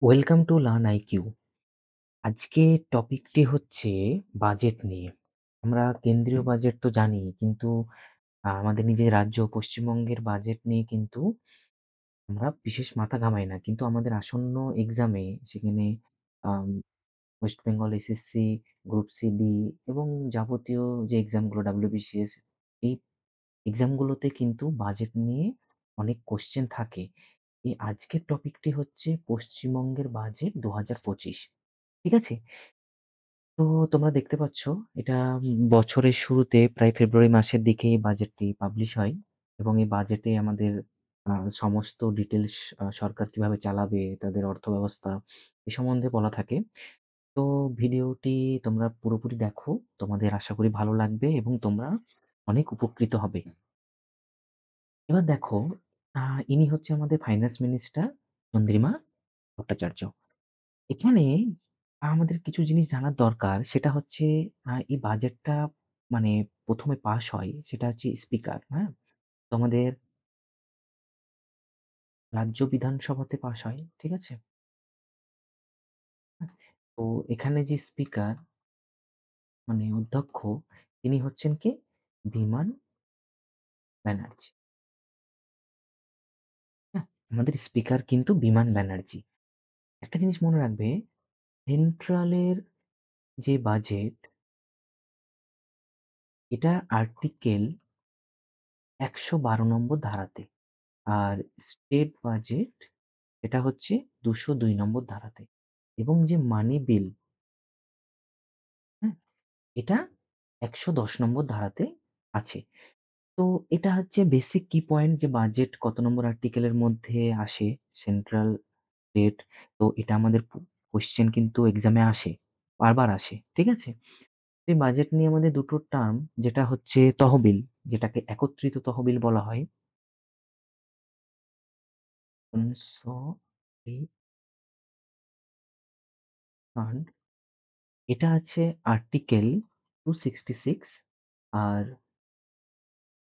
Welcome to learn IQ. আজকে টপিকটি হচ্ছে budget নিয়ে। আমরা কেন্দ্রীয় বাজেট তো জানি, কিন্তু আমাদের নিজের রাজ্য পশ্চিমবঙ্গের বাজেট নিয়ে কিন্তু আমরা বিশেষ মাথা ঘামাই না। কিন্তু আমাদের আসন্ন এক্সামে সেখানে আম West Bengal SSC, group C D এবং যাবতীয় যে এক্সামগুলো WBCS, এই এক্সামগুলোতে কিন্তু বাজেট নিয়ে অনেক কোয়েশ্চেন থাকে। এই আজকের টপিকটি হচ্ছে পশ্চিমবঙ্গের বাজেট ২০২৫। ঠিক আছে? তো তোমরা দেখতে পাচ্ছ, এটা বছরের শুরুতে প্রায় ফেব্রুয়ারি মাসের দিকে এই বাজেটটি পাবলিশ হয় এবং এই বাজেটে আমাদের সমস্ত ডিটেইলস সরকার কিভাবে চালাবে, তাদের অর্থব্যবস্থা এ সম্বন্ধে বলা থাকে। তো ভিডিওটি তোমরা পুরোপুরি দেখো। তোমাদের আশা করি ভালো লাগবে এবং তোমরা অনেক উপকৃত হবে। এবার দেখো, আ ইনি হচ্ছে আমাদের ফাইন্যান্স মিনিস্টার চন্দ্রিমা ভট্টাচার্য। এখানে আমাদের কিছু জিনিস জানার দরকার। সেটা হচ্ছে এই বাজেটটা মানে ১ম এ পাস হয় সেটা হচ্ছে স্পিকার, হ্যাঁ? তো আমাদের রাজ্য বিধানসভাতে পাস হয়। ঠিক আছে? হ্যাঁ? তো এখানে যে স্পিকার মানে অধ্যক্ষ, তিনি হচ্ছেন কে? বিমান ব্যানার্জি। হ্যাঁ? আমাদের স্পিকার কিন্তু বিমান ব্যানার্জি। একটা জিনিস মনে রাখবে, সেন্ট্রালের যে বাজেট, এটা আর্টিকেল ১১২ নম্বর ধারাতে। আর স্টেট বাজেট এটা হচ্ছে ২০২ নম্বর ধারাতে। এবং যে মানি বিল, হ্যাঁ? এটা ১১০ নম্বর ধারাতে আছে। তো এটা হচ্ছে বেসিক কি পয়েন্ট, যে বাজেট কত নম্বর আর্টিকেলের মধ্যে আসে, সেন্ট্রাল, স্টেট। তো এটা আমাদের কোয়েশ্চেন কিন্তু এক্সামে আসে, বারবার আসে। ঠিক আছে? এই বাজেট নিয়ে আমাদের দুটো টার্ম, যেটা হচ্ছে তহবিল, যেটাকে একত্রিত তহবিল বলা হয়। ১৯০০ ফান্ড, এটা আছে আর্টিকেল 266। আর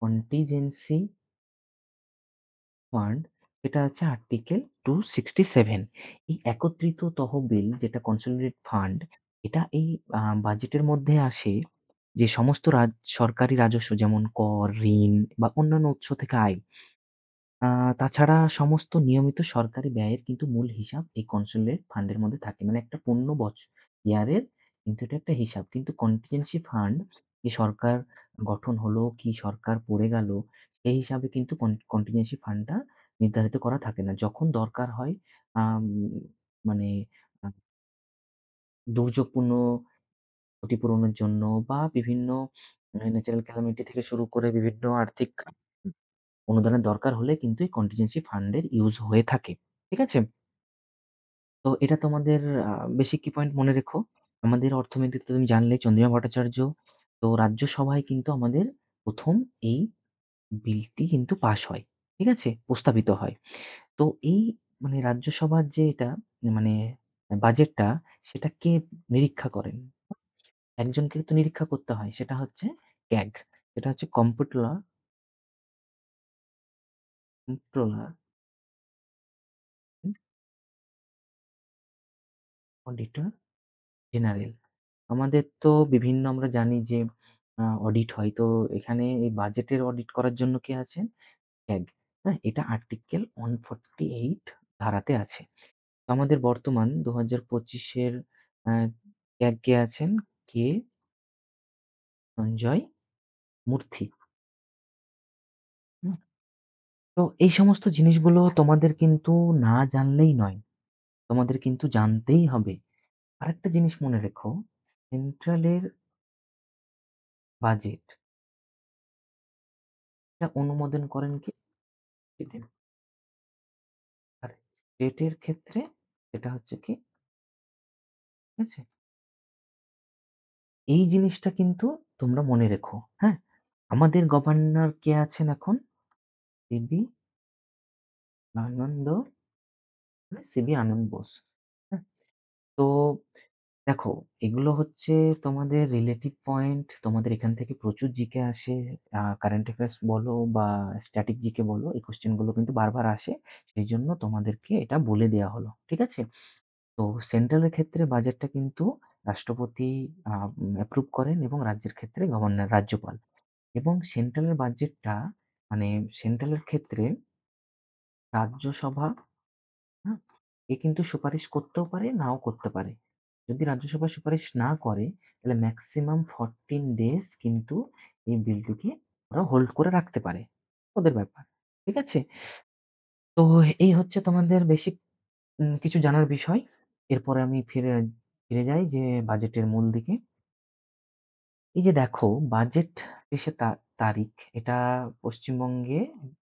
কন্টিজেন্সি ফান্ড, এটা আছে আর্টিকেল 267। এই একত্রিত তহবিল যেটা কনসলিডেটেড ফান্ড, এটা এই বাজেটের মধ্যে আসে যে সমস্ত সরকারি রাজস্ব, যেমন কর, ঋণ বা অন্যান্য উৎস থেকে আয়। আ তাছাড়া সমস্ত নিয়মিত সরকারি ব্যয়ের কিন্তু মূল হিসাব এই কনসোলিডেটেড ফান্ডের মধ্যে থাকে। মানে একটা পূর্ণ ইয়ারের কিন্তু এটা একটা হিসাব। কিন্তু কন্টিনজেন্সি ফান্ড, কি সরকার গঠন হলো, কি সরকার পড়ে গেল, সেই হিসাবে কিন্তু কন্টিনজেন্সি ফান্ডটা নির্ধারিত করা থাকে না। যখন দরকার হয় আম মানে আ দুর্যোগপূর্ণ ক্ষতিপূরণের জন্য বা বিভিন্ন ন্যাচারাল ক্যালামিটি থেকে শুরু করে বিভিন্ন আর্থিক অনুদানের দরকার হলে কিন্তু এই কন্টিনজেন্সি ফান্ডের ইউজ হয়ে থাকে। ঠিক আছে? তো এটা তোমাদের বেসিক কি পয়েন্ট মনে রেখো। আমাদের অর্থমন্ত্রী তো তুমি জানলেই, চন্দ্রিমা ভট্টাচার্য। তো রাজ্যসভায় কিন্তু আমাদের ১ম এই বিলটি কিন্তু পাস হয়। ঠিক আছে? প্রস্তাবিত হয়। তো এই মানে রাজ্যসভার যে এটা মানে বাজেটটা, সেটা কে নিরীক্ষা করেন? একজনকে তো নিরীক্ষা করতে হয়। সেটা হচ্ছে ক্যাগ। সেটা হচ্ছে কম্পট্রোলার, অডিটর জেনারেল। আমাদের তো বিভিন্ন আমরা জানি যে অডিট হয়। তো এখানে এই বাজেটের অডিট করার জন্য কে আছেন? ক্যাগ। হ্যাঁ? এটা আর্টিকেল 148 ধারাতে আছে। তো আমাদের বর্তমান ২০২৫ এর আ ক্যাগ কে আছেন? কে সঞ্জয় মূর্তি। হুম? তো এই সমস্ত জিনিসগুলো তোমাদের কিন্তু না জানলেই নয়। তোমাদের কিন্তু জানতেই হবে। আরেকটা জিনিস মনে রেখো, সেন্ট্রালের বাজেট, এটা অনুমোদন করেন কে? প্রেসিডেন্ট। আর স্টেটের ক্ষেত্রে সেটা হচ্ছে কি? ঠিক আছে? এই জিনিসটা কিন্তু তোমরা মনে রেখো, হ্যাঁ? আমাদের গভর্নর কে আছেন এখন? সিবি আনন্দ, সিবি আনন্দ বোস। হ্যাঁ? তো দেখো, এগুলো হচ্ছে তোমাদের রিলেটিভ পয়েন্ট। তোমাদের এখান থেকে প্রচুর জিকে আসে। কারেন্ট অ্যাফেয়ার্স বলো বা স্ট্যাটিক জিকে বলো, এই কোয়েশ্চেন গুলো কিন্তু বারবার আসে। সেইজন্য তোমাদেরকে এটা বলে দেয়া হলো। ঠিক আছে? তো সেন্ট্রালের ক্ষেত্রে বাজেটটা কিন্তু রাষ্ট্রপতি অ্যাপ্রুভ করেন এবং রাজ্যের ক্ষেত্রে গভর্নর, রাজ্যপাল। এবং সেন্ট্রালের বাজেটটা মানে সেন্ট্রালের ক্ষেত্রে রাজ্যসভা, হুম? এ কিন্তু সুপারিশ করতেও পারে, নাও করতে পারে। যদি রাজ্যসভা সুপারিশ না করে, তাহলে মেক্সিমাম 14 ডেজ কিন্তু এই বিলটিকে ওরা হোল্ড করে রাখতে পারে। ওদের ব্যাপার। ঠিক আছে? তো এই হচ্ছে তোমাদের বেসিক কিছু জানার বিষয়। এরপরে আমি ফিরে ফিরে যাই যে বাজেটের মূল দিকে। এই যে দেখো বাজেট পেশের তারিখ এটা পশ্চিমবঙ্গে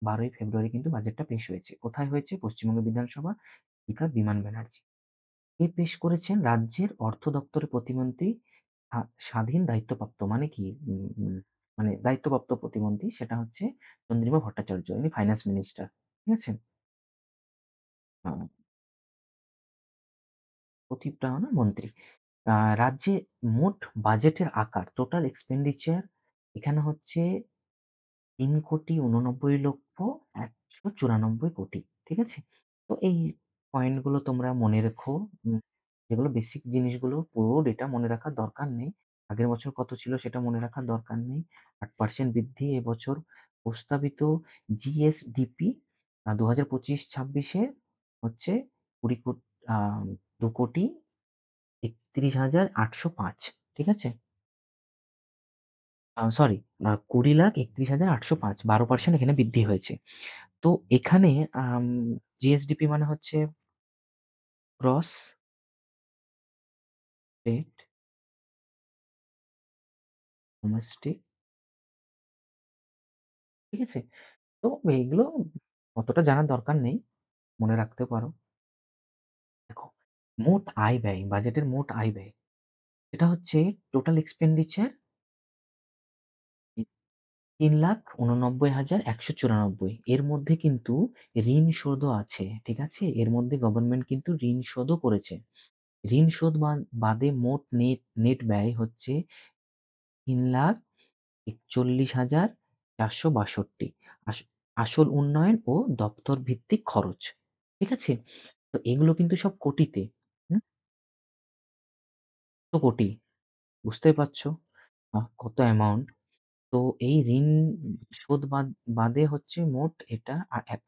১২ই ফেব্রুয়ারি কিন্তু বাজেটটা পেশ হয়েছে। কোথায় হয়েছে? পশ্চিমবঙ্গ বিধানসভা স্পিকার বিমান ব্যানার্জি। কে পেশ করেছেন? রাজ্যের অর্থ দপ্তরের প্রতিমন্ত্রী স্বাধীন দায়িত্বপ্রাপ্ত মানে কি? মানে দায়িত্বপ্রাপ্ত প্রতিমন্ত্রী সেটা হচ্ছে চন্দ্রিমা ভট্টাচার্য। ইনি ফাইন্যান্স মিনিস্টার। ঠিক আছে? আ প্রতিপালন মন্ত্রী। রাজ্যে মোট বাজেটের আকার টোটাল এক্সপেন্ডিচার এখানে হচ্ছে ৩,৮৯,১৯৪ ঠিক আছে? তো এই পয়েন্টগুলো তোমরা মনে রেখো। যেগুলো বেসিক জিনিসগুলো পুরো ডেটা মনে রাখার দরকার নেই। আগের বছর কত ছিল সেটা মনে রাখার দরকার নেই। ৮% বৃদ্ধি এবছর প্রস্তাবিত জিএসডিপি ২০২৫-২৬ এ হচ্ছে ২০ আ ২,৩১,৮০৫ ঠিক আছে? সরি ২০,৩১,৮০৫ ১২% এখানে বৃদ্ধি হয়েছে। তো এখানে আম জিএসডিপি মানে হচ্ছে গ্রস স্টেট ডোমেস্টিক, ঠিক আছে? তো এগুলো অতটা জানার দরকার নেই। মনে রাখতেও পারো। দেখো, মোট আয় ব্যয়, বাজেটের মোট আয় ব্যয় সেটা হচ্ছে টোটাল এক্সপেন্ডিচার ৩,৮৯,১৯৪ এর মধ্যে কিন্তু ঋণ শোধও আছে। ঠিক আছে? এর মধ্যে গভর্নমেন্ট কিন্তু ঋণ শোধও করেছে। ঋণ শোধ বাদে মোট নেট ব্যয় হচ্ছে ৩,৪১,৪৬,৪৬২ আস আসল উন্নয়ন ও দপ্তর ভিত্তিক খরচ। ঠিক আছে? তো এগুলো কিন্তু সব কোটিতে। হুম? কত কোটি বুঝতেই পারছো কত অ্যামাউন্ট। তো এই ঋণ শোধ বাদে হচ্ছে মোট এটা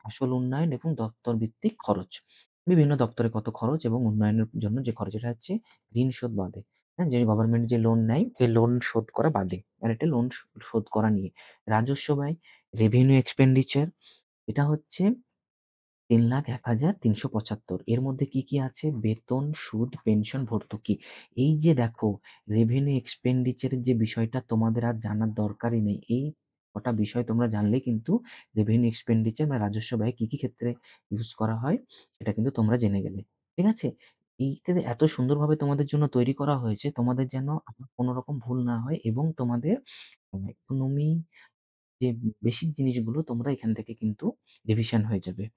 আসল উন্নয়ন এবং দপ্তর ভিত্তিক খরচ। বিভিন্ন দপ্তরে কত খরচ এবং উন্নয়নের জন্য যে খরচ এটা হচ্ছে ঋণ শোধ বাদে। হ্যাঁ? যে গভর্নমেন্ট যে লোন নেয়, সেই লোন শোধ করা বাদে। আর এটা লোন শোধ করা নিয়ে। রাজস্ব ব্যয়, রেভিনিউ এক্সপেন্ডিচার এটা হচ্ছে ৩,০১,৩৭৫ এর মধ্যে কি আছে? বেতন, সুদ, পেনশন, ভর্তুকি। এই যে দেখো রেভিনিউ এক্সপেন্ডিচার এর যে বিষয়টা তোমাদের আর জানার দরকারই নেই। এই কটা বিষয় তোমরা জানলেই কিন্তু রেভিনিউ এক্সপেন্ডিচার বা রাজস্ব ব্যয় কি ক্ষেত্রে ইউজ করা হয় সেটা কিন্তু তোমরা জেনে গেলে। ঠিক আছে? এইটাতে এত সুন্দরভাবে তোমাদের জন্য তৈরি করা হয়েছে তোমাদের যেন কোন রকম ভুল না হয় এবং তোমাদের ইকোনমি যে বেসিক জিনিসগুলো তোমরা এখান থেকে কিন্তু রিভিশন হয়ে যাবে।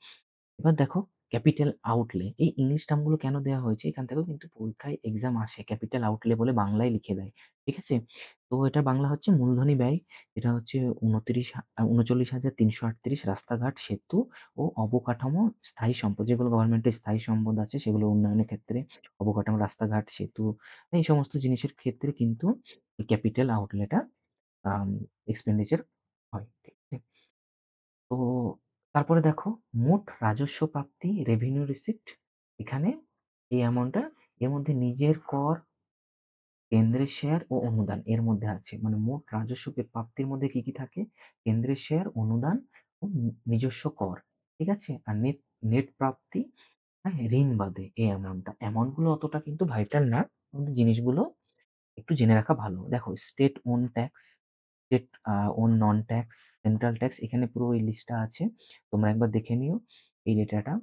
এবার দেখো ক্যাপিটাল আউটলে এই ইংলিশ টার্মগুলো কেন দেওয়া হয়েছে? এখান থেকেও কিন্তু পরীক্ষায় এক্সাম আসে। ক্যাপিটাল আউটলে বলে বাংলায় লিখে দেয়। ঠিক আছে? তো এটার বাংলা হচ্ছে মূলধনী ব্যয়। এটা হচ্ছে ৩৯,৩৩৮ রাস্তাঘাট, সেতু ও অবকাঠামো স্থায়ী সম্পদ যেগুলো গভর্নমেন্টের স্থায়ী সম্পদ আছে সেগুলো উন্নয়নের ক্ষেত্রে অবকাঠামো, রাস্তাঘাট, সেতু এই সমস্ত জিনিসের ক্ষেত্রে কিন্তু এই ক্যাপিটাল আউটলেটা আম এক্সপেন্ডিচার হয়। ঠিক আছে? তো তারপরে দেখো মোট রাজস্ব প্রাপ্তি রেভিনিউ রিসিপ্ট এখানে এই অ্যামাউন্টটা এর মধ্যে নিজের কর, কেন্দ্রের শেয়ার ও অনুদান এর মধ্যে আছে। মানে মোট রাজস্ব প্রাপ্তির মধ্যে কি থাকে? কেন্দ্রের শেয়ার, অনুদান ও নিজস্ব কর। ঠিক আছে? আর নেট নেট প্রাপ্তি হ্যাঁ, ঋণ বাদে এই অ্যামাউন্টটা। অ্যামাউন্ট গুলো অতটা কিন্তু ভাইটাল না। কিন্তু জিনিসগুলো একটু জেনে রাখা ভালো। দেখো state own tax, state own non tax, central tax এখানে পুরো এই লিস্টটা আছে। তোমরা একবার দেখে নিও এই ডেটাটা।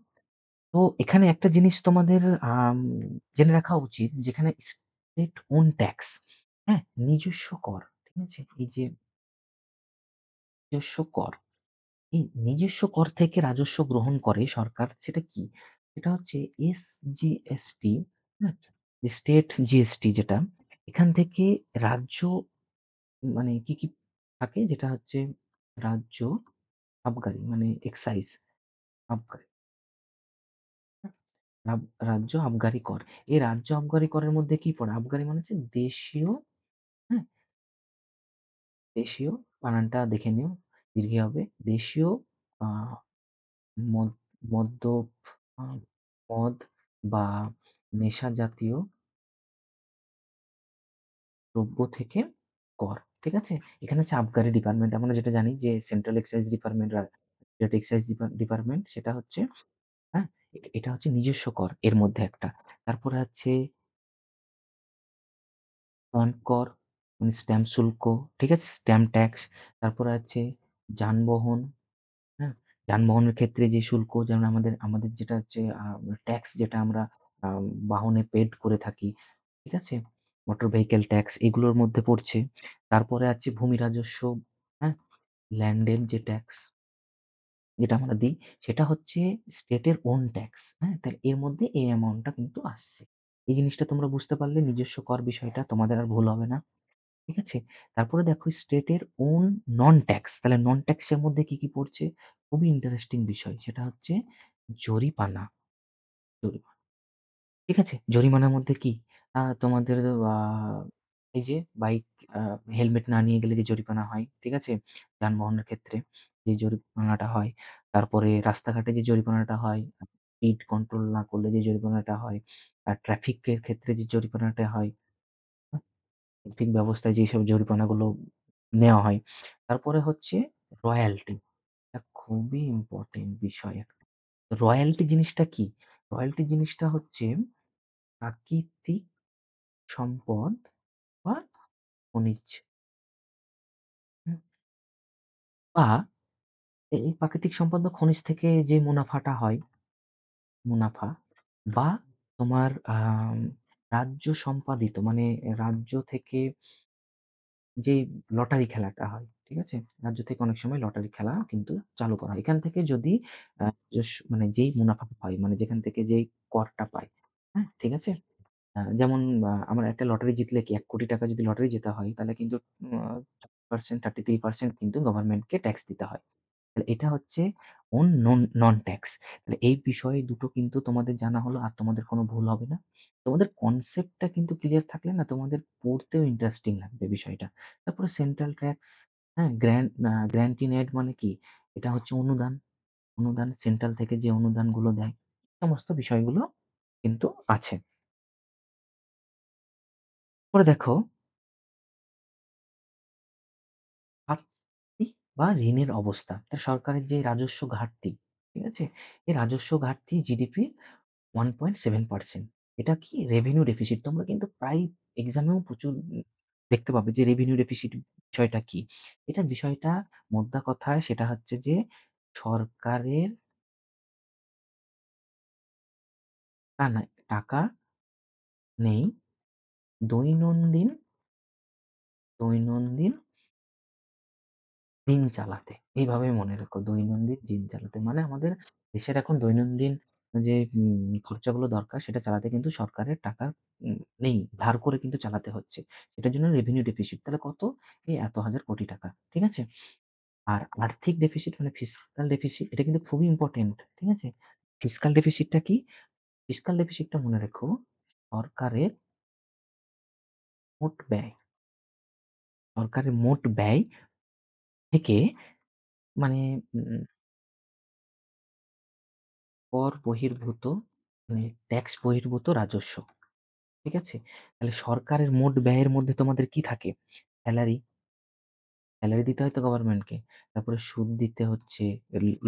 তো এখানে একটা জিনিস তোমাদের আম জেনে রাখা উচিত যেখানে স্টেট ওন ট্যাক্স, হ্যাঁ? নিজস্ব কর, ঠিক আছে? এই যে নিজস্ব কর, এই নিজস্ব কর থেকে রাজস্ব গ্রহণ করে সরকার সেটা কি? সেটা হচ্ছে এসজিএসটি, হ্যাঁ? স্টেট জিএসটি যেটা, এখান থেকে রাজ্য মানে কি থাকে যেটা হচ্ছে রাজ্য আবগারি মানে এক্সাইজ আবগারি। রাব রাজ্য আবগারি কর। এই রাজ্য আবগারি করের মধ্যে কি পড়ে? আবগারি মানে হচ্ছে দেশীয়, হ্যাঁ? দেশীয় বানানটা দেখে নিও। দীর্ঘই হবে। দেশীয় আ মদ মদ্যপ আ মদ বা নেশা জাতীয় দ্রব্য থেকে কর। ঠিক আছে? এখানে হচ্ছে আবগারি ডিপার্টমেন্ট। আমরা যেটা জানি যে central excise department state excise department সেটা হচ্ছে, হ্যাঁ? এটা হচ্ছে নিজস্ব কর এর মধ্যে একটা। তারপরে আছে স্ট্যাম্প কর, মানে স্ট্যাম্প শুল্ক, ঠিক আছে? Stamp tax. তারপরে আছে যানবাহন, হ্যাঁ? যানবাহনের ক্ষেত্রে যে শুল্ক, যেমন আমাদের আমাদের যেটা হচ্ছে ট্যাক্স যেটা আমরা আ বাহনে পেইড করে থাকি, ঠিক আছে? মোটর ভেহিকল ট্যাক্স এগুলোর মধ্যে পড়ছে। তারপরে আছে ভূমি রাজস্ব, হ্যাঁ? ল্যান্ডের যে ট্যাক্স যেটা আমরা দিই সেটা হচ্ছে স্টেটের ওন ট্যাক্স, হ্যাঁ? তাহলে এর মধ্যে এই অ্যামাউন্টটা কিন্তু আসছে। এই জিনিসটা তোমরা বুঝতে পারলে নিজস্ব কর বিষয়টা তোমাদের আর ভুল হবে না। ঠিক আছে? তারপরে দেখো স্টেটের ওন নন ট্যাক্স। তাহলে নন ট্যাক্স এর মধ্যে কি, কি পড়ছে? খুবই ইন্টারেস্টিং বিষয়। সেটা হচ্ছে জরিমানা। জরিমানা। ঠিক আছে? জরিমানার মধ্যে কি? তোমাদের আ এই যে বাইক আ হেলমেট না নিয়ে গেলে যে জরিমানা হয়, ঠিক আছে? যানবাহনের ক্ষেত্রে যে জরিমানাটা হয়। তারপরে রাস্তাঘাটে যে জরিমানাটা হয়, স্পিড কন্ট্রোল না করলে যে জরিমানাটা হয়, ট্রাফিকের ক্ষেত্রে যে জরিমানাটা হয়, ট্রাফিক ব্যবস্থায় যেসব জরিমানাগুলো নেওয়া হয়। তারপরে হচ্ছে রয়ালটি। এটা খুবই ইম্পোর্টেন্ট বিষয় একটা। রয়ালটি জিনিসটা কি? রয়ালটি জিনিসটা হচ্ছে প্রাকৃতিক সম্পদ বা খনিজ, হুম? বা এই প্রাকৃতিক সম্পদ বা খনিজ থেকে যে মুনাফাটা হয়, মুনাফা বা তোমার রাজ্য সম্পাদিত মানে রাজ্য থেকে যেই লটারি খেলাটা হয়, ঠিক আছে? রাজ্য থেকে অনেক সময় লটারি খেলা কিন্তু চালু করা হয়। এখান থেকে যদি মানে যেই মুনাফাটা পাই, মানে যেখান থেকে যেই করটা পাই, হ্যাঁ? ঠিক আছে? যেমন আমার একটা লটারি জিতলে কি ৳১,০০,০০,০০০ যদি লটারি জেতা হয় তাহলে কিন্তু আ 30% 33% কিন্তু গভর্নমেন্টকে ট্যাক্স দিতে হয়। তাহলে এটা হচ্ছে নন ট্যাক্স। তাহলে এই বিষয় দুটো কিন্তু তোমাদের জানা হলো আর তোমাদের কোনো ভুল হবে না। তোমাদের কনসেপ্টটা কিন্তু ক্লিয়ার থাকলে না তোমাদের পড়তেও ইন্টারেস্টিং লাগবে বিষয়টা। তারপরে সেন্ট্রাল ট্যাক্স, হ্যাঁ? গ্র্যান্ট ইন এইড মানে কি? এটা হচ্ছে অনুদান। অনুদান সেন্ট্রাল থেকে যে অনুদানগুলো দেয়, সমস্ত বিষয়গুলো কিন্তু আছে। পরে দেখো ঘাটতি বা ঋণের অবস্থা। তা সরকারের যে রাজস্ব ঘাটতি, ঠিক আছে? এই রাজস্ব ঘাটতি জিডিপির 1.7%। এটা কি? Revenue deficit. তোমরা কিন্তু প্রায় এক্সামেও প্রচুর দেখতে পাবে যে রেভিনিউ ডেফিসিট বিষয়টা কি? এটার বিষয়টা মোদ্দা কথায় সেটা হচ্ছে যে সরকারের টাকা নেই দৈনন্দিন, দৈনন্দিন দিন চালাতে। এইভাবে মনে রেখো দৈনন্দিন দিন চালাতে। মানে আমাদের দেশের এখন দৈনন্দিন যে খরচাগুলো দরকার সেটা চালাতে কিন্তু সরকারের টাকা নেই। ধার করে কিন্তু চালাতে হচ্ছে। সেটার জন্য রেভিনিউ ডেফিসিট। তাহলে কত? এই এত হাজার কোটি টাকা। ঠিক আছে? আর আর্থিক ডেফিসিট মানে ফিসকাল ডেফিসিট এটা কিন্তু খুবই ইম্পোর্টেন্ট। ঠিক আছে? ফিসকাল ডেফিসিটটা কি? ফিসকাল ডেফিসিটটা মনে রেখো সরকারের মোট ব্যয়। সরকারের মোট ব্যয় থেকে মানে উম কর বহির্ভূত মানে ট্যাক্স বহির্ভূত রাজস্ব। ঠিক আছে? তাহলে সরকারের মোট ব্যয়ের মধ্যে তোমাদের কি থাকে? সেলারি, সেলারি দিতে হয় তো গভর্নমেন্টকে। তারপরে সুদ দিতে হচ্ছে,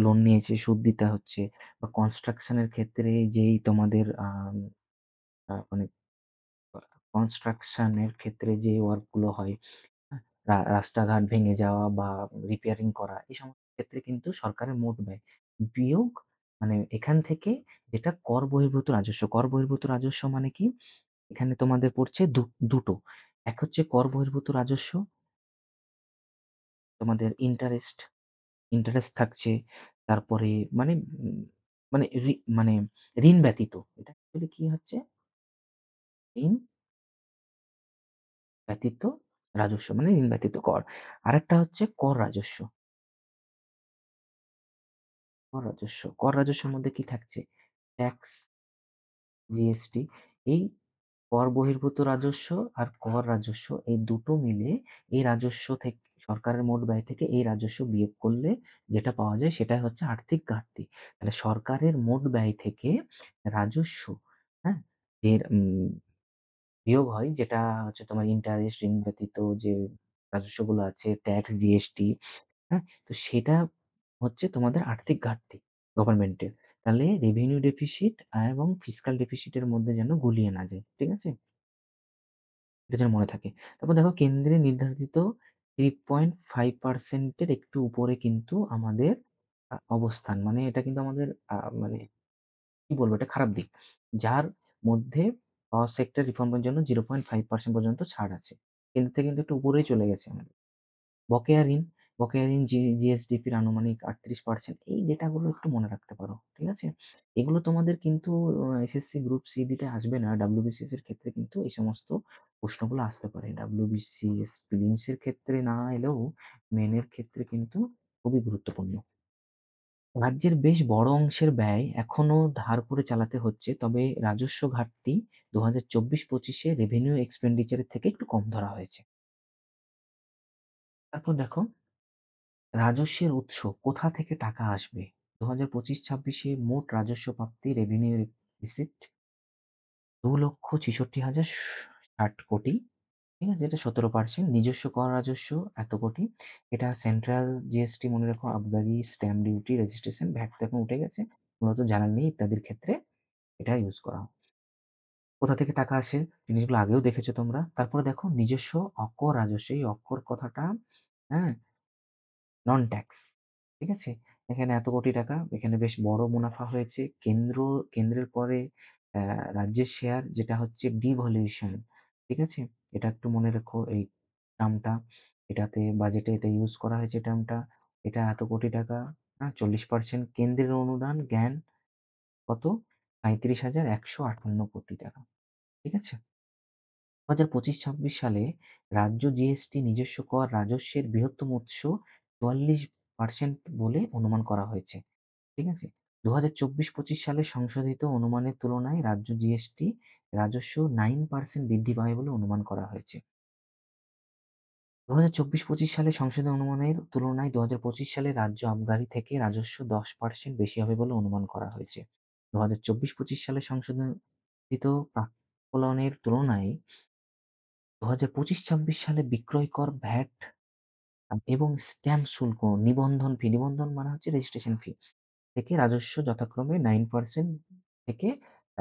লোন নিয়েছে সুদ দিতে হচ্ছে বা কনস্ট্রাকশন এর ক্ষেত্রে যেই তোমাদের মানে কনস্ট্রাকশন এর ক্ষেত্রে যে ওয়ার্ক গুলো হয়, হ্যাঁ? রাস্তাঘাট ভেঙে যাওয়া বা রিপেয়ারিং করা এই সমস্ত ক্ষেত্রে কিন্তু সরকারের মোট ব্যয় বিয়োগ মানে এখান থেকে যেটা কর বহির্ভূত রাজস্ব। কর বহির্ভূত রাজস্ব মানে কি? এখানে তোমাদের পড়ছে দুটো। এক হচ্ছে কর বহির্ভূত রাজস্ব, তোমাদের ইন্টারেস্ট, ইন্টারেস্ট থাকছে। তারপরে মানে মানে মানে ঋণ ব্যতীত। এটা অ্যাকচুয়ালি কি হচ্ছে? ঋণ ব্যতীত রাজস্ব মানে ঋণ ব্যতীত কর। আরেকটা হচ্ছে কর রাজস্ব। কর রাজস্ব। কর রাজস্বের মধ্যে কি থাকছে? ট্যাক্স, জিএসটি এই কর বহির্ভূত রাজস্ব আর কর রাজস্ব এই দুটো মিলে এই রাজস্ব থেকে সরকারের মোট ব্যয় থেকে এই রাজস্ব বিয়োগ করলে যেটা পাওয়া যায় সেটাই হচ্ছে আর্থিক ঘাটতি। তাহলে সরকারের মোট ব্যয় থেকে রাজস্ব, হ্যাঁ? এর বিয়োগ হয় যেটা হচ্ছে তোমার ইন্টারেস্ট, ঋণ ব্যতীত যে রাজস্বগুলো আছে, ট্যাক্স, জিএসটি, হ্যাঁ? তো সেটা হচ্ছে তোমাদের আর্থিক ঘাটতি গভর্নমেন্টের। তাহলে রেভিনিউ ডেফিসিট এবং ফিসকাল ডেফিসিট এর মধ্যে যেন গুলিয়ে না যায়। ঠিক আছে? এটা যেন মনে থাকে। তারপর দেখো কেন্দ্রে নির্ধারিত 3.5% এর একটু উপরে কিন্তু আমাদের অবস্থান। মানে এটা কিন্তু আমাদের মানে কি বলবো? এটা খারাপ দিক। যার মধ্যে পাওয়ার সেক্টর রিফর্ম এর জন্য 0.5% পর্যন্ত ছাড় আছে। কেন্দ্র থেকে কিন্তু একটু উপরেই চলে গেছে আমাদের। বকেয়া ঋণ, বকেয়া ঋণ জিএসডিপির আনুমানিক 38% এই ডেটাগুলো একটু মনে রাখতে পারো। ঠিক আছে? এগুলো তোমাদের কিন্তু এসএসসি গ্রুপ সি দিতে আসবে না। ডাব্লিউবিসিএস এর ক্ষেত্রে কিন্তু এই সমস্ত প্রশ্নগুলো আসতে পারে। ডাব্লিউবিসিএস প্রিলিমস এর ক্ষেত্রে না এলেও মেইনের ক্ষেত্রে কিন্তু খুবই গুরুত্বপূর্ণ। রাজ্যের বেশ বড় অংশের ব্যয় এখনো ধার করে চালাতে হচ্ছে। তবে রাজস্ব ঘাটতি ২০২৪-২৫ এ রেভিনিউ এক্সপেন্ডিচার এর থেকে একটু কম ধরা হয়েছে। তারপর দেখো রাজস্বের উৎস কোথা থেকে টাকা আসবে? ২০২৫-২৬ এ মোট রাজস্ব প্রাপ্তি রেভিনিউ রিসিপ্ট ২,৬৬,০৬০ কোটি। ঠিক আছে? এটা ১৭%। নিজস্ব কর রাজস্ব এত কোটি। এটা সেন্ট্রাল জিএসটি মনে রেখো আবগারি, স্ট্যাম্প ডিউটি, রেজিস্ট্রেশন, ভ্যাট তো এখন উঠে গেছে। মূলত জ্বালানি ইত্যাদির ক্ষেত্রে এটা ইউজ করা হয়। কোথা থেকে টাকা আসে? জিনিসগুলো আগেও দেখেছো তোমরা। তারপরে দেখো নিজস্ব অকর রাজস্ব। এই অকর কথাটা, হ্যাঁ? নন ট্যাক্স। ঠিক আছে? এখানে এত কোটি টাকা, এখানে বেশ বড় মুনাফা হয়েছে। কেন্দ্রের পরে অ্যা রাজ্যের শেয়ার যেটা হচ্ছে ডিভ্যালুয়েশন। ঠিক আছে? এটা একটু মনে রেখো এই টার্মটা। এটাতে বাজেটে এটা ইউজ করা হয়েছে টার্মটা। এটা এত কোটি টাকা, ৪০% কেন্দ্রের অনুদান জ্ঞান কত? ৩৭,১৫৮ কোটি টাকা। ঠিক আছে? ২০২৫-২৬ সালে রাজ্য জিএসটি নিজস্ব কর রাজস্বের বৃহত্তম উৎস ৪৪% বলে অনুমান করা হয়েছে। ঠিক আছে? ২০২৪-২৫ সালে সংশোধিত অনুমানের তুলনায় রাজ্য জিএসটি রাজস্ব ৯% বৃদ্ধি পাবে বলে অনুমান করা হয়েছে। ২০২৪-২৫ সালে সংশোধিত অনুমানের তুলনায় ২০২৫ সালে রাজ্য আবগারি থেকে রাজস্ব ১০% বেশি হবে বলে অনুমান করা হয়েছে। ২০২৪-২৫ সালে সংশোধিত প্রাক্কলনের তুলনায় ২০২৫-২৬ সালে বিক্রয় কর, ভ্যাট এবং স্ট্যাম্প শুল্ক, নিবন্ধন মানে হচ্ছে রেজিস্ট্রেশন ফি থেকে রাজস্ব যথাক্রমে 9% থেকে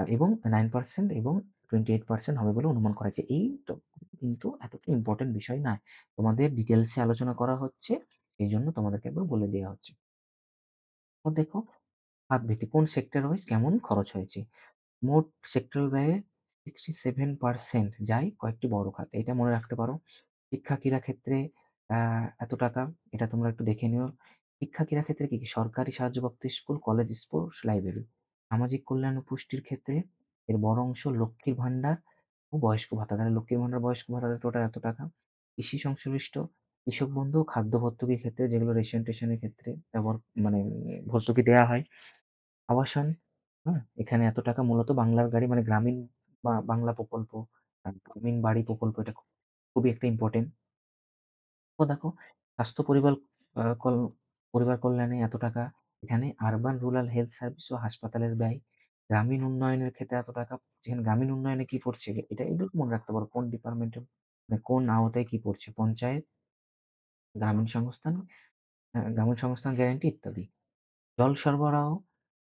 এবং 9% এবং 28% হবে বলে অনুমান করা হয়েছে। এই কিন্তু এতটা ইম্পোর্টেন্ট বিষয় নয়। তোমাদের ডিটেইলস এ আলোচনা করা হচ্ছে। এইজন্য তোমাদেরকে একবার বলে দেয়া হচ্ছে। তো দেখো খাতভিত্তিক কোন সেক্টর ওয়াইজ কেমন খরচ হয়েছে। মোট সেক্টরাল ব্যয়ের 67% যায় কয়েকটি বড় খাতে। এটা মনে রাখতে পারো। শিক্ষা ক্রীড়া ক্ষেত্রে আ এত টাকা, এটা তোমরা একটু দেখে নিও। শিক্ষা ক্রীড়া ক্ষেত্রে কি, কি? সরকারি সাহায্যপ্রাপ্ত স্কুল, কলেজ, স্পোর্টস, লাইব্রেরি। সামাজিক কল্যাণ ও পুষ্টির ক্ষেত্রে এর বড় অংশ লক্ষ্মীর ভান্ডার ও বয়স্ক ভাতা। তাহলে লক্ষ্মীর ভান্ডার, বয়স্ক ভাতাতে টোটাল এত টাকা। কৃষি সংশ্লিষ্ট কৃষক বন্ধু ও খাদ্য ভর্তুকির ক্ষেত্রে যেগুলো রেশন-টেশনের ক্ষেত্রে ব্যবহার মানে ভর্তুকি দেয়া হয়। আবাসন, এখানে এত টাকা মূলত বাংলার গাড়ি মানে গ্রামীণ বা বাংলা প্রকল্প, গ্রামীণ বাড়ি প্রকল্প এটা খুবই একটা ইম্পোর্টেন্ট। তো দেখো স্বাস্থ্য পরিবার কল্যাণে এত টাকা, এখানে আরবান রুরাল হেলথ সার্ভিস ও হাসপাতালের ব্যয়, গ্রামীণ উন্নয়নের ক্ষেত্রে এত টাকা, যেখানে গ্রামীণ উন্নয়নে কি পড়ছে এটা এগুলো মনে রাখতে পারো কোন ডিপার্টমেন্টের মানে কোন আওতায় কি পড়ছে। পঞ্চায়েত, গ্রামীণ সংস্থান, গ্রামীণ সংস্থান গ্যারান্টি ইত্যাদি। জল সরবরাহ,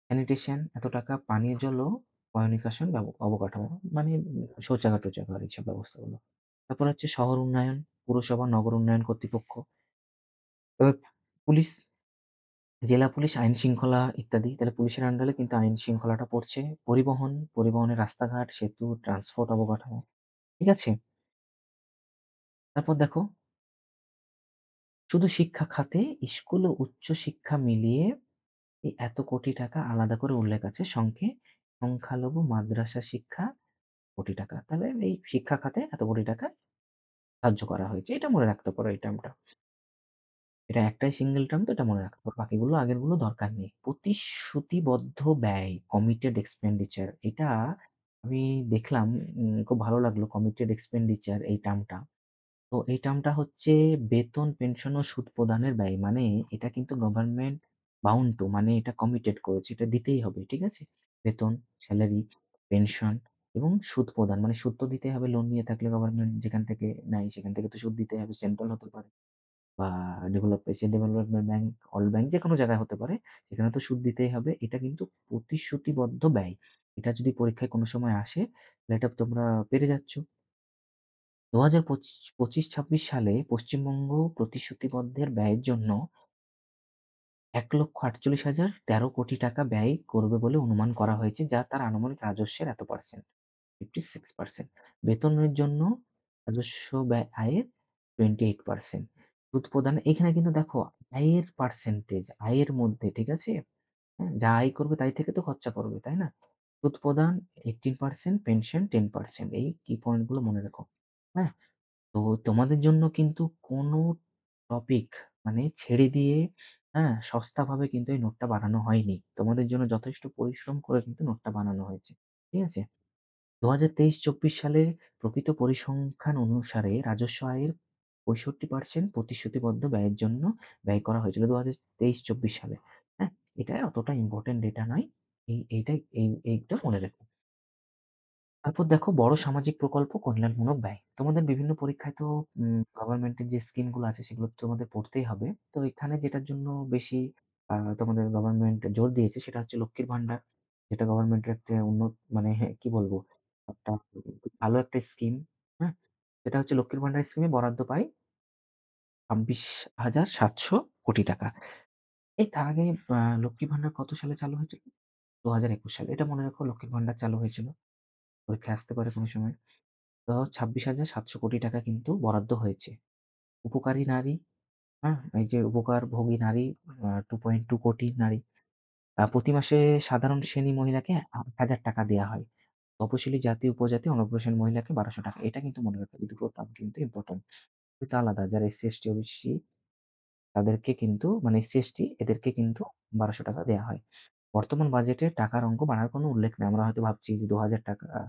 স্যানিটেশন এত টাকা, পানীয় জল ও পয়ঃনিষ্কাশন অবকাঠামো মানে শৌচাগার-টৌচাগার এইসব ব্যবস্থাগুলো। তারপর হচ্ছে শহর উন্নয়ন, পুরসভা, নগর উন্নয়ন কর্তৃপক্ষ। এবার পুলিশ, জেলা পুলিশ, আইন শৃঙ্খলা ইত্যাদি। তাহলে পুলিশের আন্ডারে কিন্তু আইন শৃঙ্খলাটা পড়ছে। পরিবহনের রাস্তাঘাট, সেতু, ট্রান্সপোর্ট অবকাঠামো। ঠিক আছে? তারপর দেখো শুধু শিক্ষা খাতে স্কুল ও উচ্চ শিক্ষা মিলিয়ে এই এত কোটি টাকা আলাদা করে উল্লেখ আছে। সংখ্যালঘু মাদ্রাসা শিক্ষা কোটি টাকা। তাহলে এই শিক্ষা খাতে এত কোটি টাকা সাহায্য করা হয়েছে। এটা মনে রাখতে পারো এই টার্মটা। এটা একটাই সিঙ্গেল টার্ম তো এটা মনে রাখতে পারো। বাকিগুলো আগেরগুলো দরকার নেই। প্রতিশ্রুতিবদ্ধ ব্যয়, কমিটেড এক্সপেন্ডিচার এটা আমি দেখলাম খুব ভালো লাগলো কমিটেড এক্সপেন্ডিচার এই টার্মটা। তো এই টার্মটা হচ্ছে বেতন, পেনশন ও সুদ প্রদানের ব্যয়। মানে এটা কিন্তু গভর্নমেন্ট বাউন্ড টু মানে এটা কমিটেড করেছে। এটা দিতেই হবে। ঠিক আছে? বেতন, সেলারি, পেনশন এবং সুদ প্রদান। মানে সুদ তো দিতেই হবে লোন নিয়ে থাকলে গভর্নমেন্ট যেখান থেকে নেয় সেখান থেকে তো সুদ দিতেই হবে। সেন্ট্রাল হতে পারে বা Asian development bank, world bank যেকোনো জায়গায় হতে পারে। সেখানে তো সুদ দিতেই হবে। এটা কিন্তু প্রতিশ্রুতিবদ্ধ ব্যয়। এটা যদি পরীক্ষায় কোনো সময় আসে তাহলে এটা তোমরা পেরে যাচ্ছ। ২০২৫-২৬ সালে পশ্চিমবঙ্গ প্রতিশ্রুতিবদ্ধের ব্যয়ের জন্য ৳১,৪৮,০১৩ ব্যয় করবে বলে অনুমান করা হয়েছে, যা তার আনুমানিক রাজস্বের এত পার্সেন্ট, 56%। বেতনের জন্য রাজস্ব আয়ের 28%। সুদ প্রদান এখানে কিন্তু দেখো আয়ের পার্সেন্টেজ, আয়ের মধ্যে, ঠিক আছে? হ্যাঁ? যা আয় করবে তাই থেকে তো খরচা করবে, তাই না? সুদ প্রদান 18%, পেনশন 10%। এই কি পয়েন্ট গুলো মনে রেখো। হ্যাঁ? তো তোমাদের জন্য কিন্তু কোনো টপিক মানে ছেড়ে দিয়ে, হ্যাঁ, সস্তাভাবে কিন্তু এই নোটটা বানানো হয়নি। তোমাদের জন্য যথেষ্ট পরিশ্রম করে কিন্তু নোটটা বানানো হয়েছে। ঠিক আছে? ২০২৩-২৪ সালে প্রকৃত পরিসংখ্যান অনুসারে রাজস্ব আয়ের ৬৫% প্রতিশ্রুতিবদ্ধ ব্যয়ের জন্য ব্যয় করা হয়েছিল ২০২৩-২৪ সালে। হ্যাঁ? এটা অতটা ইম্পোর্টেন্ট ডেটা নয়। এইটা মনে রেখো। তারপর দেখো বড় সামাজিক প্রকল্প কল্যাণমূলক ব্যয়। তোমাদের বিভিন্ন পরীক্ষায় তো গভর্নমেন্টের যে স্কিমগুলো আছে সেগুলো তো তোমাদের পড়তেই হবে। তো এখানে যেটার জন্য বেশি তোমাদের গভর্নমেন্ট জোর দিয়েছে সেটা হচ্ছে লক্ষ্মীর ভান্ডার। যেটা গভর্নমেন্টের একটা মানে হ্যাঁ, কি বলবো? একটা খুব ভালো একটা স্কিম, হ্যাঁ? সেটা হচ্ছে লক্ষ্মীর ভান্ডার স্কিমে বরাদ্দ পায় ৳২৬,৭০০,০০,০০,০০,০০০। এই তার আগে লক্ষ্মীর ভান্ডার কত সালে চালু হয়েছিল? ২০২১ সালে। এটা মনে রাখো লক্ষ্মীর ভান্ডার চালু হয়েছিল। পরীক্ষায় আসতে পারে কোনো সময়। তো ৳২৬,৭০০,০০,০০,০০০ কিন্তু বরাদ্দ হয়েছে। উপকারী নারী, হ্যাঁ? এই যে উপকারভোগী নারী 2.2 কোটি নারী। প্রতি মাসে সাধারণ শ্রেণী মহিলাকে ৳৮,০০০ দেয়া হয়। তপশিলি জাতি, উপজাতি, অনগ্রসর মহিলাকে ৳১,২০০। এটা কিন্তু মনে রাখবে। এই দুটো টার্ম কিন্তু ইম্পোর্টেন্ট। কিন্তু আলাদা যারা এসসি, এসটি, ওবিসি তাদেরকে কিন্তু মানে এসসি, এসটি এদেরকে কিন্তু ৳১,২০০ দেয়া হয়। বর্তমান বাজেটে টাকার অঙ্ক বাড়ার কোনো উল্লেখ নেই। আমরা হয়তো ভাবছি যে ৳২,০০০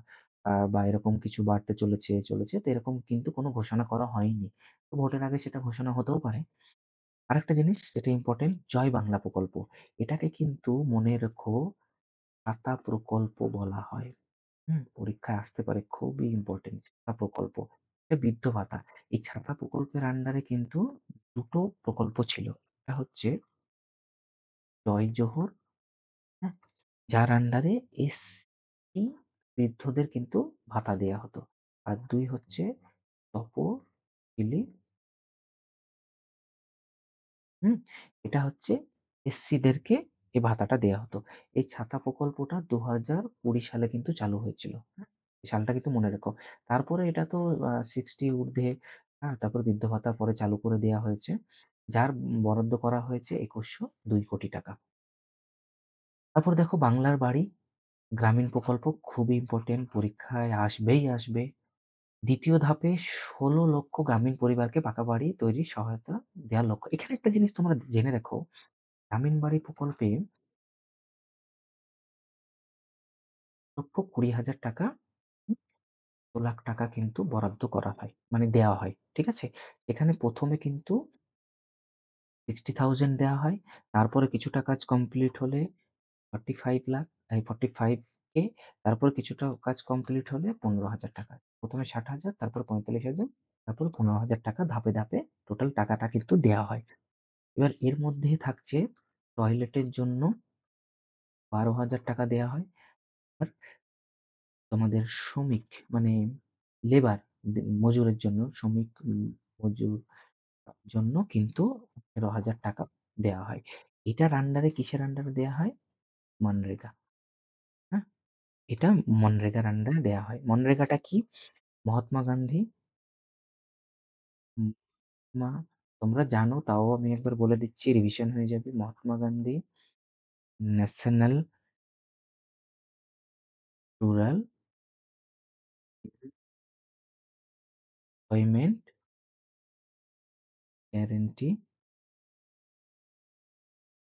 বা এরকম কিছু বাড়তে চলেছে। তো এরকম কিন্তু কোনো ঘোষণা করা হয়নি। তো ভোটের আগে সেটা ঘোষণা হতেও পারে। আরেকটা জিনিস যেটা ইম্পোর্টেন্ট জয় বাংলা প্রকল্প। এটাকে কিন্তু মনে রেখো ছাতা প্রকল্প বলা হয়। পরীক্ষায় আসতে পারে খুবই ইম্পোর্টেন্ট ছাতা প্রকল্প। এটা বৃদ্ধ ভাতা। এই ছাতা প্রকল্পের আন্ডারে কিন্তু ২ টো প্রকল্প ছিল। একটা হচ্ছে জয় জোহর, হ্যাঁ? যার আন্ডারে এসসি বৃদ্ধদের কিন্তু ভাতা দেয়া হতো। আর ২ হচ্ছে তপশিলি, হুম? এটা হচ্ছে এসসিদেরকে এই ভাতাটা দেয়া হতো। এই ছাতা প্রকল্পটা ২০২০ সালে কিন্তু চালু হয়েছিল। হ্যাঁ? এই সালটা কিন্তু মনে রেখো। তারপরে এটা তো 60 ঊর্ধ্বে, হ্যাঁ? তারপরে বৃদ্ধ ভাতা পরে চালু করে দেয়া হয়েছে। যার বরাদ্দ করা হয়েছে ৳২১,০০,০০,০০০। তারপর দেখো বাংলার বাড়ি গ্রামীণ প্রকল্প খুবই ইম্পোর্টেন্ট পরীক্ষায় আসবেই আসবে। ২য় ধাপে ১৬,০০,০০০ গ্রামীণ পরিবারকে পাকা বাড়ি তৈরির সহায়তা দেওয়ার লক্ষ্য। এখানে একটা জিনিস তোমরা জেনে রেখো, গ্রামীণ বাড়ি প্রকল্পে ৳২০,০০০ হুম, ৳১,০০,০০০ কিন্তু বরাদ্দ করা হয়। মানে দেওয়া হয়। ঠিক আছে? এখানে ১ম এ কিন্তু 60,000 দেওয়া হয়। তারপরে কিছুটা কাজ কমপ্লিট হলে 45,০০,০০০ 45 কে, তারপর কিছুটা কাজ কমপ্লিট হলে ৳১৫,০০০। ১ম এ ৬০,০০০, তারপর ৪৫,০০০, তারপর ৳১৫,০০০ ধাপে, ধাপে টোটাল টাকাটা কিন্তু দেওয়া হয়। এবার এর মধ্যে থাকছে টয়লেটের জন্য ৳১২,০০০ দেয়া হয়। আর তোমাদের শ্রমিক মানে লেবার মজুরের জন্য শ্রমিক মজুর জন্য কিন্তু ৳১৫,০০০ দেয়া হয়। এটার আন্ডারে কিসের আন্ডারে দেয়া হয়? মনরেগা। হ্যাঁ? এটা মনরেগার আন্ডারে দেয়া হয়। মনরেগাটা কি? মহাত্মা গান্ধী উম মা তোমরা জানো তাও আমি একবার বলে দিচ্ছি রিভিশন হয়ে যাবে। Mahatma Gandhi national rural employment guarantee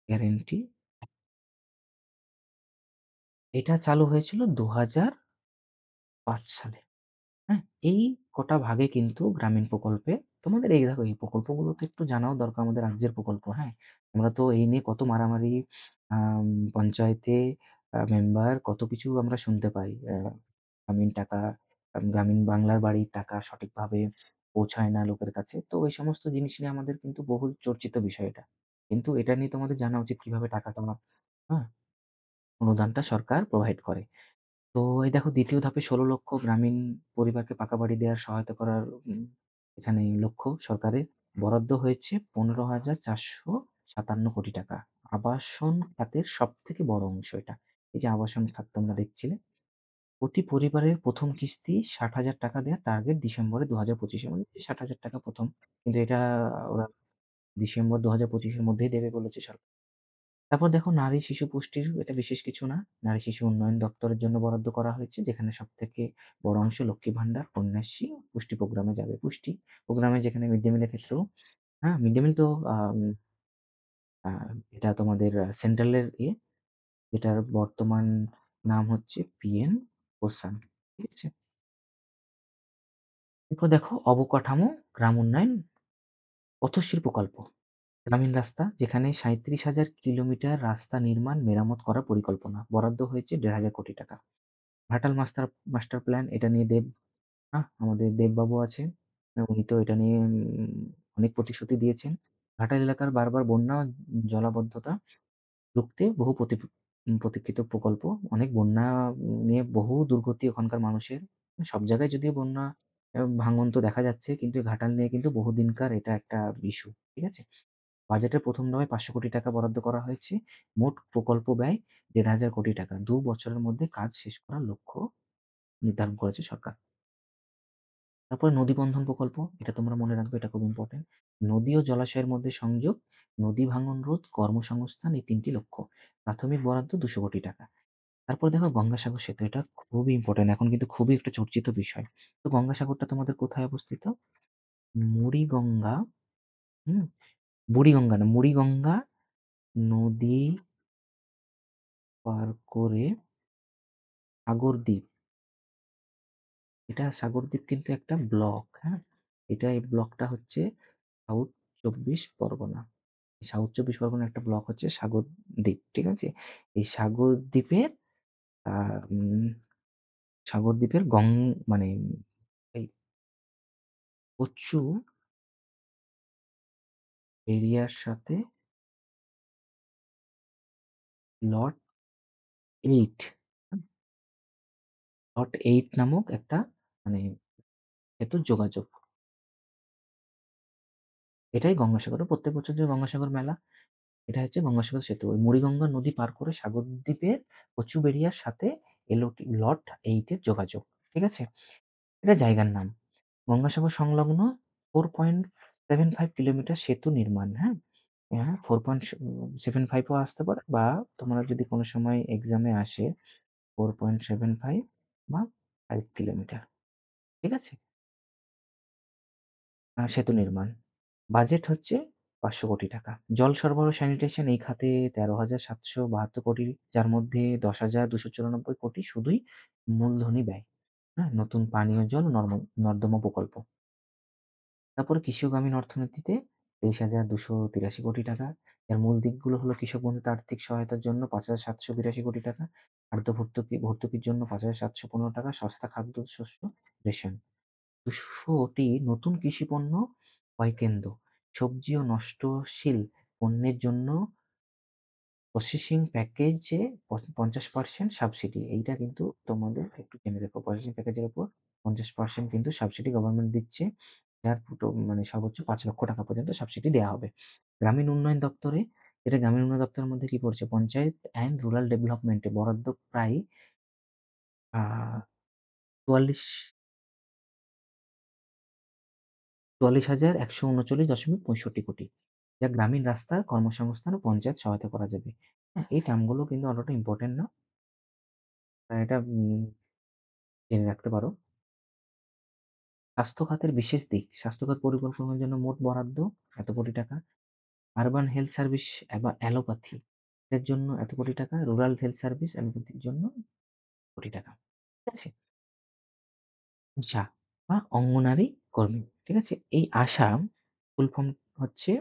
guarantee এটা চালু হয়েছিল ২০০০ সালে। হ্যাঁ? এই কটা ভাগে কিন্তু গ্রামীণ প্রকল্পে তোমাদের এই দেখো এই প্রকল্পগুলো তো একটু জানাও দরকার আমাদের রাজ্যের প্রকল্প, হ্যাঁ? আমরা তো এই নিয়ে কত মারামারি আম পঞ্চায়েতে মেম্বার কত কিছু আমরা শুনতে পাই। গ্রামীণ টাকা, গ্রামীণ বাংলার বাড়ির টাকা সঠিকভাবে পৌঁছায় না লোকের কাছে। তো এই সমস্ত জিনিস নিয়ে আমাদের কিন্তু বহুল চর্চিত বিষয় এটা। কিন্তু এটা নিয়ে তোমাদের জানা উচিত কিভাবে টাকাটা হ্যাঁ, অনুদানটা সরকার প্রোভাইড করে। তো এই দেখো ২য় ধাপে ১৬,০০,০০০ গ্রামীণ পরিবারকে পাকা বাড়ি দেওয়ার সহায়তা করার এখানে লক্ষ্য সরকারের বরাদ্দ হয়েছে ১৫,৪৫৭ কোটি টাকা। আবাসন খাতের সবথেকে বড় অংশ এটা। এই যে আবাসন খাত তোমরা দেখছিলে। প্রতি পরিবারের ১ম কিস্তি ৳৬০,০০০ দেওয়ার টার্গেট ডিসেম্বরে ২০২৫ এর মধ্যে ৳৬০,০০০ ১ম। কিন্তু এটা ওরা ডিসেম্বর ২০২৫ এর মধ্যেই দেবে বলেছে সরকার। তারপর দেখো নারী শিশু পুষ্টির এটা বিশেষ কিছু না। নারী শিশু উন্নয়ন দপ্তরের জন্য বরাদ্দ করা হয়েছে। যেখানে সবথেকে বড় অংশ লক্ষ্মী ভান্ডার, কন্যাশ্রী, পুষ্টি প্রোগ্রামে যাবে। পুষ্টি প্রোগ্রামে যেখানে মিড ডে মিলের ক্ষেত্রেও হ্যাঁ, মিড ডে মিল তো আ এটা তোমাদের সেন্ট্রালের যেটার বর্তমান নাম হচ্ছে পিএম পোষণ। ঠিক আছে? এরপর দেখো অবকাঠামো, গ্রাম উন্নয়ন, পথশ্রী প্রকল্প। গ্রামীণ রাস্তা যেখানে ৩৭,০০০ কিলোমিটার রাস্তা নির্মাণ, মেরামত করার পরিকল্পনা। বরাদ্দ হয়েছে ৳১,৫০০,০০,০০,০০০। ঘাটাল মাস্টার মাস্টার প্ল্যান এটা নিয়ে আমাদের দেববাবু আছেন। উনি তো এটা নিয়ে অনেক প্রতিশ্রুতি দিয়েছেন। ঘাটাল এলাকার বারবার বন্যা ও জলাবদ্ধতা রুখতে বহু প্রতীক্ষিত প্রকল্প। অনেক বন্যা নিয়ে বহু দুর্গতি ওখানকার মানুষের। সব জায়গায় যদিও বন্যা ভাঙন তো দেখা যাচ্ছে কিন্তু ঘাটাল নিয়ে কিন্তু বহুদিনকার এটা একটা ইস্যু। ঠিক আছে? বাজেটের ১ম ধাপে ৳৫০০,০০,০০,০০০ বরাদ্দ করা হয়েছে। মোট প্রকল্প ব্যয় ৳১,৫০০,০০,০০,০০০। ২ বছরের মধ্যে কাজ শেষ করার লক্ষ্য নির্ধারণ করেছে সরকার। তারপরে নদী বন্ধন প্রকল্প, এটা তোমরা মনে রাখবে এটা খুব ইম্পোর্টেন্ট। নদী ও জলাশয়ের মধ্যে সংযোগ, নদী ভাঙন রোধ, কর্মসংস্থান এই ৩ টি লক্ষ্য। প্রাথমিক বরাদ্দ ৳২০০,০০,০০,০০০। তারপর দেখো গঙ্গাসাগর সেতু, এটা খুবই ইম্পোর্টেন্ট। এখন কিন্তু খুবই একটা চর্চিত বিষয়। তো গঙ্গাসাগরটা তোমাদের কোথায় অবস্থিত? মুড়িগঙ্গা, হুম? বুড়িগঙ্গা না, মুড়িগঙ্গা নদী পার করে সাগরদ্বীপ। এটা সাগরদ্বীপ কিন্তু একটা ব্লক, হ্যাঁ? এই ব্লকটা হচ্ছে সাউথ ২৪ পরগনা। সাউথ ২৪ পরগনার একটা ব্লক হচ্ছে সাগরদ্বীপ। ঠিক আছে? এই সাগরদ্বীপের আ উম সাগরদ্বীপের মানে এই কচ্ছু এরিয়ার সাথে লট ৮, হুম? লট ৮ নামক একটা মানে সেতুর যোগাযোগ। এটাই গঙ্গাসাগরের প্রত্যেক বছর যে গঙ্গাসাগর মেলা, এটা হচ্ছে গঙ্গাসাগর সেতু। ওই মুড়িগঙ্গা নদী পার করে সাগরদ্বীপের কচুবেড়িয়ার সাথে লট ৮ এর যোগাযোগ। ঠিক আছে? এটা জায়গার নাম। গঙ্গাসাগর সংলগ্ন 4.75 কিলোমিটার সেতু নির্মাণ, হ্যাঁ? হ্যাঁ, 4.75 ও আসতে পারে বা তোমরা যদি কোনো সময় এক্সামে আসে 4.75 বা 5 কিলোমিটার। ঠিক আছে? সেতু নির্মাণ। বাজেট হচ্ছে ৳৫০০,০০,০০,০০০। জল সরবরাহ স্যানিটেশন এই খাতে ১৩,৭৭২ কোটি, যার মধ্যে ১০,২৯৪ কোটি শুধুই মূলধনী ব্যয়। হ্যাঁ? নতুন পানীয় জল নর্দমা প্রকল্প। তারপরে কৃষি ও গ্রামীণ অর্থনীতিতে ২৩,২৮৩ কোটি টাকা। এর মূল দিকগুলো হলো কৃষক বন্ধুতে আর্থিক সহায়তার জন্য ৫,৭৮২ কোটি টাকা, খাদ্য ভর্তুকির জন্য ৫,৭১৫ টাকা, সস্তা খাদ্যশস্য রেশন। ২০০ টি নতুন কৃষি পণ্য ক্রয় কেন্দ্র, সবজি ও নষ্টশীল পণ্যের জন্য প্রসেসিং প্যাকেজে ৫০% সাবসিডি। এইটা কিন্তু তোমাদের একটু জেনে রেখো। প্রসেসিং প্যাকেজের উপর ৫০% কিন্তু সাবসিডি গভর্নমেন্ট দিচ্ছে। যার মানে সর্বোচ্চ ৳৫,০০,০০০ পর্যন্ত সাবসিডি দেয়া হবে। গ্রামীণ উন্নয়ন দপ্তরে এটা গ্রামীণ উন্নয়ন দপ্তরের মধ্যে কি পড়ছে? পঞ্চায়েত অ্যান্ড রুরাল ডেভেলপমেন্ট এ বরাদ্দ প্রায় আ ৪৪ ৪৪,১৩৯.৬৫ কোটি। যা গ্রামীণ রাস্তা, কর্মসংস্থান ও পঞ্চায়েত সহায়তা করা যাবে। হ্যাঁ? এই টার্মগুলো কিন্তু অতটা ইম্পোর্টেন্ট না। এটা জেনে রাখতে পারো। স্বাস্থ্য খাতের বিশেষ দিক, স্বাস্থ্য খাত পরিকল্পনার জন্য মোট বরাদ্দ এত কোটি টাকা। আরবান হেলথ সার্ভিস অ্যালোপ্যাথি এর জন্য এত কোটি টাকা। রুরাল হেলথ সার্ভিস অ্যালোপ্যাথির জন্য কোটি টাকা। ঠিক আছে? আশা বা অঙ্গনারী কর্মী। ঠিক আছে? এই আশা ফুল ফর্ম হচ্ছে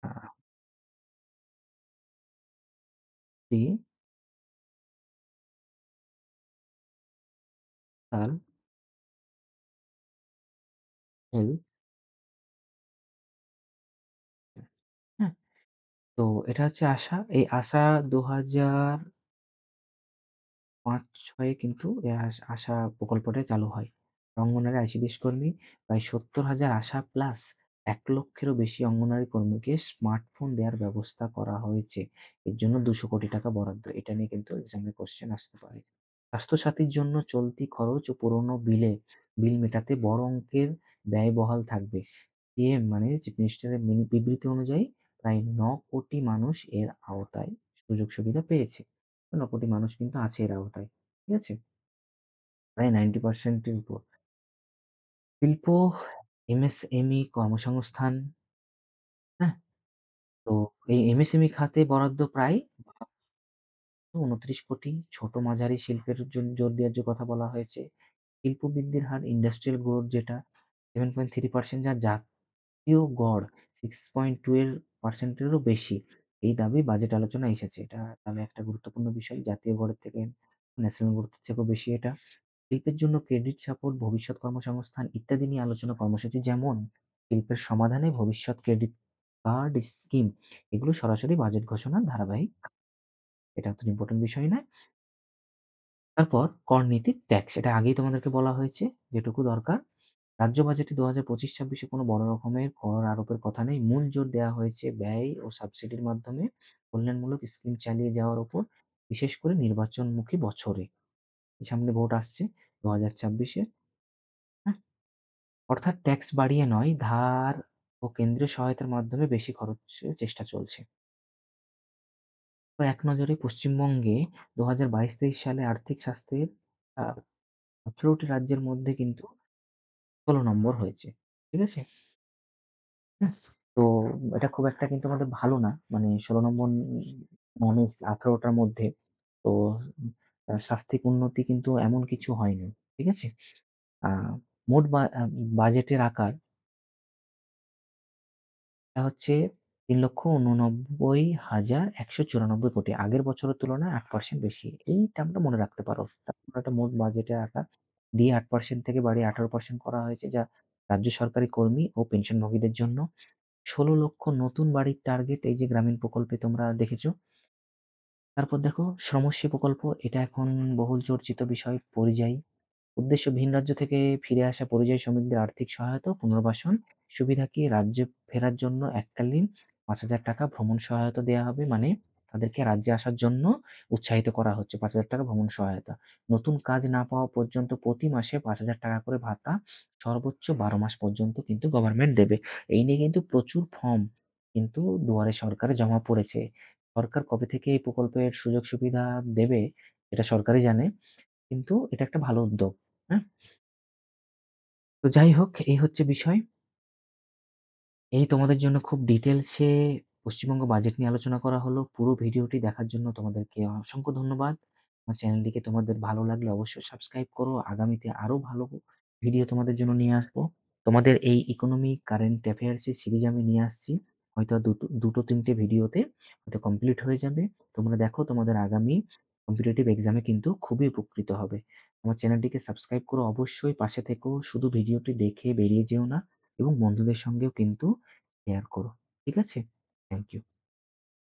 আ টি সাল এল হ্যাঁ? তো এটা হচ্ছে আশা। এই আশা ২০০৫-৬ এ কিন্তু এই আশা প্রকল্পটা চালু হয়। অঙ্গনারী আইসিডিএস কর্মী প্রায় ৭০,০০০ আশা প্লাস ১,০০,০০০ এরও বেশি অঙ্গনারী কর্মীকে স্মার্টফোন দেওয়ার ব্যবস্থা করা হয়েছে। এর জন্য ৳২০০,০০,০০,০০০ বরাদ্দ। এটা নিয়ে কিন্তু এক্সামে কোয়েশ্চেন আসতে পারে। স্বাস্থ্যসাথীর জন্য চলতি খরচ ও পুরনো বিল মেটাতে বড় অঙ্কের ব্যয়বহাল থাকবে। সিএম মানে চিফ মিনিস্টারের বিবৃতি অনুযায়ী প্রায় ৯,০০,০০,০০০ মানুষ এর আওতায় সুযোগ সুবিধা পেয়েছে। ৯,০০,০০,০০০ মানুষ কিন্তু আছে এর আওতায়। ঠিক আছে? প্রায় 90% এর উপর। শিল্প, এমএসএমই কর্মসংস্থান, হ্যাঁ? তো এই এমএসএমই খাতে বরাদ্দ প্রায় ২৯,০০,০০,০০০। ছোট মাঝারি শিল্পের জোর দেওয়ার যে কথা বলা হয়েছে। শিল্প বৃদ্ধির হার ইন্ডাস্ট্রিয়াল গ্রোথ যেটা 7.3% যা জাতীয় গড় 6.2 এরও বেশি। এই দাবি বাজেট আলোচনায় এসেছে। এটা তাহলে একটা গুরুত্বপূর্ণ বিষয়। জাতীয় গড়ের থেকে ন্যাশনাল গ্রোথ এর থেকেও বেশি এটা। শিল্পের জন্য ক্রেডিট সাপোর্ট, ভবিষ্যৎ কর্মসংস্থান ইত্যাদি নিয়ে আলোচনা কর্মসূচি যেমন শিল্পের সমাধানে ভবিষ্যৎ ক্রেডিট কার্ড স্কিম এগুলো সরাসরি বাজেট ঘোষণার ধারাবাহিক। এটা অত ইম্পোর্টেন্ট বিষয় নয়। তারপর কর নীতি ট্যাক্স এটা আগেই তোমাদেরকে বলা হয়েছে যেটুকু দরকার। রাজ্য বাজেটে ২০২৫-২৬ এ কোনো বড় রকমের কর আরোপের কথা নেই। মূল জোর দেওয়া হয়েছে ব্যয় ও সাবসিডির মাধ্যমে কল্যাণমূলক স্কিম চালিয়ে যাওয়ার উপর, বিশেষ করে নির্বাচনমুখী বছরে। সামনে ভোট আসছে ২০২৬ এ, হ্যাঁ? অর্থাৎ ট্যাক্স বাড়িয়ে নয়, ধার ও কেন্দ্রীয় সহায়তার মাধ্যমে বেশি খরচের চেষ্টা চলছে। তো এক নজরে পশ্চিমবঙ্গে ২০২২-২৩ সালে আর্থিক স্বাস্থ্যের আ ১৮ টি রাজ্যের মধ্যে কিন্তু ১৬ নম্বর হয়েছে। ঠিক আছে? হুম? তো এটা খুব একটা কিন্তু আমাদের ভালো না। মানে ১৬ নম্বর মানে ১৮ টার মধ্যে। তো স্বাস্থ্যিক উন্নতি কিন্তু এমন কিছু হয়নি। ঠিক আছে? আ মোট বাজেটের আকার এটা হচ্ছে ৩,৮৯,১৯৪ কোটি। আগের বছরের তুলনায় ৮% বেশি। এই টার্মটা মনে রাখতে পারো। তারপর একটা মোট বাজেটের আকার দিয়ে ৮% থেকে বাড়িয়ে ১৮% করা হয়েছে যা রাজ্য সরকারি কর্মী ও পেনশনভোগীদের জন্য। ১৬,০০,০০০ নতুন বাড়ির টার্গেট এই যে গ্রামীণ প্রকল্পে তোমরা দেখেছো। তারপর দেখো শ্রমশ্রী প্রকল্প এটা এখন বহুল চর্চিত বিষয় পরিযায়ী উদ্দেশ্য ভিন রাজ্য থেকে ফিরে আসা পরিযায়ী শ্রমিকদের আর্থিক সহায়তা ও পুনর্বাসন সুবিধা কি রাজ্যে ফেরার জন্য এককালীন ৳৫,০০০ ভ্রমণ সহায়তা দেয়া হবে। মানে তাদেরকে রাজ্যে আসার জন্য উৎসাহিত করা হচ্ছে। ৳৫,০০০ ভ্রমণ সহায়তা। নতুন কাজ না পাওয়া পর্যন্ত প্রতি মাসে ৳৫,০০০ করে ভাতা সর্বোচ্চ ১২ মাস পর্যন্ত কিন্তু গভর্নমেন্ট দেবে। এই নিয়ে কিন্তু প্রচুর ফর্ম কিন্তু দুয়ারে সরকারে জমা পড়েছে। সরকার কবে থেকে এই প্রকল্পের সুযোগ সুবিধা দেবে এটা সরকারই জানে। কিন্তু এটা একটা ভালো উদ্যোগ। হ্যাঁ? তো যাই হোক এই হচ্ছে বিষয়। এই তোমাদের জন্য খুব ডিটেইলসে পশ্চিমবঙ্গ বাজেট নিয়ে আলোচনা করা হলো। পুরো ভিডিওটি দেখার জন্য তোমাদেরকে অসংখ্য ধন্যবাদ। আমার চ্যানেলটিকে তোমাদের ভালো লাগলে অবশ্যই সাবস্ক্রাইব করো। আগামীতে আরো ভালো ভিডিও তোমাদের জন্য নিয়ে আসবো। তোমাদের এই ইকোনমিক কারেন্ট অ্যাফেয়ার্স এর সিরিজ আমি নিয়ে আসছি। হয়তো ২টো ৩টে ভিডিওতে হয়তো কমপ্লিট হয়ে যাবে। তোমরা দেখো তোমাদের আগামী কম্পিটিটিভ এক্সামে কিন্তু খুবই উপকৃত হবে। আমার চ্যানেলটিকে সাবস্ক্রাইব করো অবশ্যই পাশে থেকো। শুধু ভিডিওটি দেখে বেরিয়ে যেও না এবং বন্ধুদের সঙ্গেও কিন্তু শেয়ার করো। ঠিক আছে? Thank you.